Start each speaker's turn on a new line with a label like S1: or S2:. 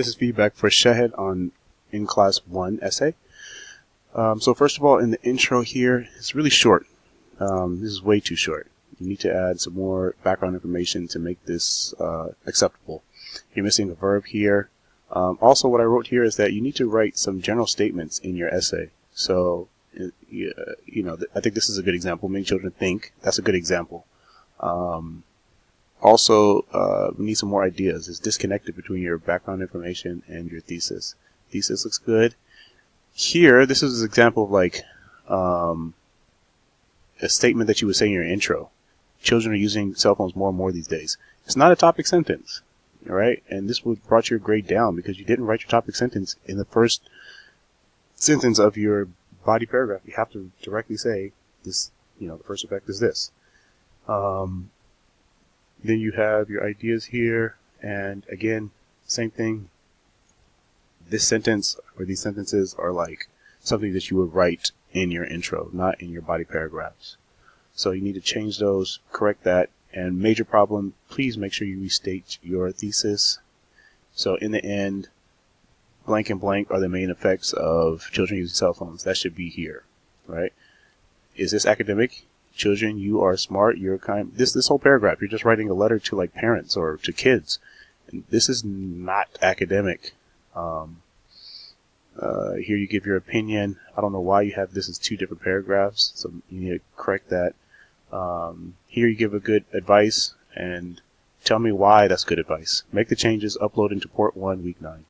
S1: This is feedback for Shahad on in class 1 essay. So first of all, in the intro here, it's really short. This is way too short. You need to add some more background information to make this acceptable. You're missing a verb here. Also, what I wrote here is that you need to write some general statements in your essay. So, I think this is a good example. Make children think. That's a good example. Also, we need some more ideas. It's disconnected between your background information and your thesis. Thesis looks good. Here, this is an example of like a statement that you would say in your intro. Children are using cell phones more and more these days. It's not a topic sentence, all right? And this would brought your grade down because you didn't write your topic sentence in the first sentence of your body paragraph. You have to directly say this. The first effect is this. Then you have your ideas here, and again, same thing. This sentence or these sentences are like something that you would write in your intro, not in your body paragraphs. So you need to change those, correct that, and major problem, please make sure you restate your thesis. So in the end, blank and blank are the main effects of children using cell phones. That should be here, right? Is this academic? Children, you are smart. You're kind. This whole paragraph, you're just writing a letter to like parents or to kids. And this is not academic. Here you give your opinion. I don't know why you have this as two different paragraphs, so you need to correct that. Here you give a good advice and tell me why that's good advice. Make the changes, upload into port 1, week 9.